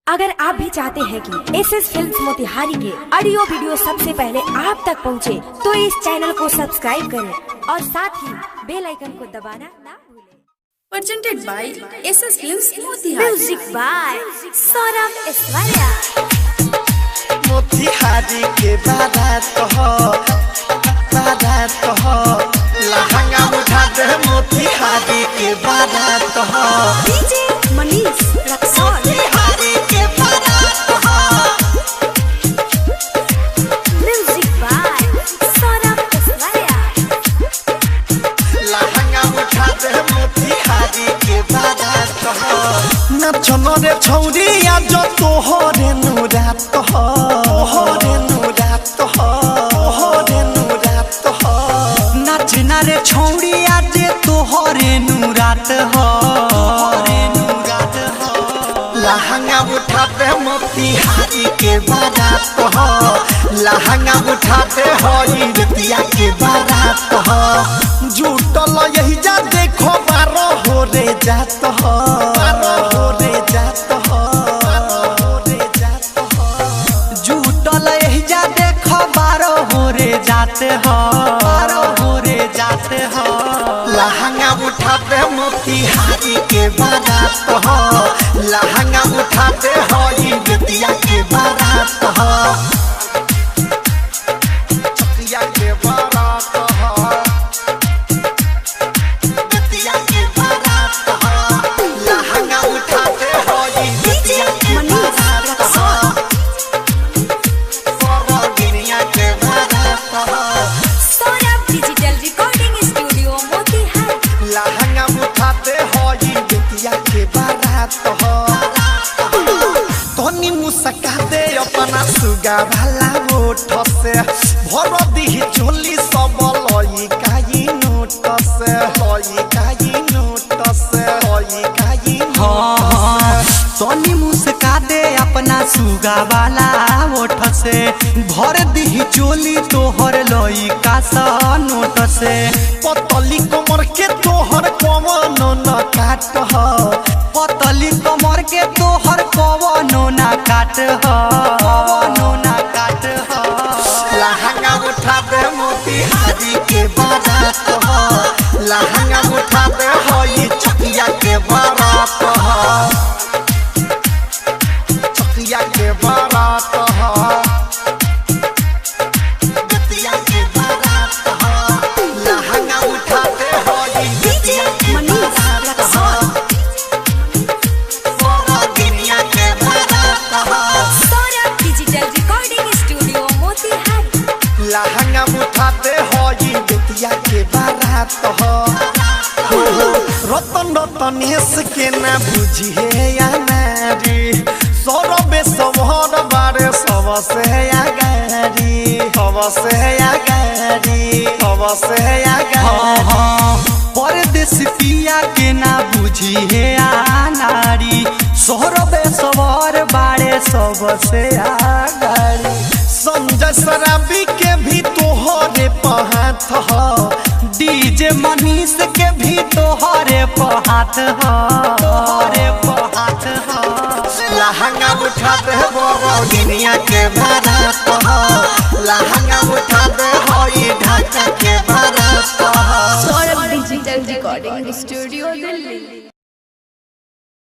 अगर आप भी चाहते हैं कि एसएस फिल्म्स मोतिहारी के ऑडियो वीडियो सबसे पहले आप तक पहुंचे, तो इस चैनल को सब्सक्राइब करें और साथ ही बेल आइकन को दबाना ना भूलें। Presented by SS Films Motihari. Music by Saurabh Aishwarya. Motihari के बारात हो लहंगा उठा दे। मोतिहारी के बारात हो डीजे मनीष रक्सौल। मोतिहारी के बारात हो म्यूजिक बाय सौरभ ऐश्वर्या। लहंगा उठा दे। मोतिहारी के बारात हो नचनो रे छौरी आज तोहरे नुरात हो। तोहरे नुरात हो। तोहरे नुरात हो नाचना रे छौड़ी आज तोहरे नुरात हो। लहंगा उठाते मोतिहारी के बारात हो। लहंगा उठाते हो रितिया के बारात हो। जुटल यही जा देखो बारो हो रे जात हो। बारो हो रे जात हो। बारो हो रे जात हो जुटल यही जा देखो बारो हो रे जाते हो। बारो हो रे जाते हो लहंगा उठाते मोतिहारी के बारात हो। लहंगा उठाते हो रितिया के बारात हो। चकिया के बारात हो। रितिया के बारात हो। लहंगा उठाते हो रितिया के बारात हो। सरोगिनिया के बारात हो। Saurabh digital recording studio Motihari. लहंगा उठाते हो रितिया के बारात हो। तनी मुस्का दे अपना सुगा भला ओठ से। भर दी चोली सब लई काई नोट से। लई काई नोट से। लई काई हाँ सोनी मुस्का दे अपना सुगा वाला ओठ से। भर दी चोली तोहर लई का नोट से। पतली कमर के तोहर कवनो न काट हो। पतली कमर के तोहर कवनो ना काट हो। कवनो ना काट हो लहंगा उठा दे मोतिहारी के बारात हो। लहंगा उठा दे हो ये चकिया के बारात हो। चकिया के बारात हो। गतिया के बारात हो। लहंगा उठा दे हो ये चकिया के बारात हो। सरोगिनिया के बारात हो। Saurabh digital recording studio Motihari. लहंगा उठाते हो ये बेतिया के बारात हो। रतन रतनेश के ना बुझिए या नारी। सौरभे सभर बारे सबसे आगारी। सबसे आगारी। सबसे आगारी परदेश पिया के ना बुझी है नारी। सोहरबे सवार बाड़े सबसे आगारी। संजय शराबी के भी तोहरे पहात हो। डीजे मनीष के भी तोहरे पहात हो।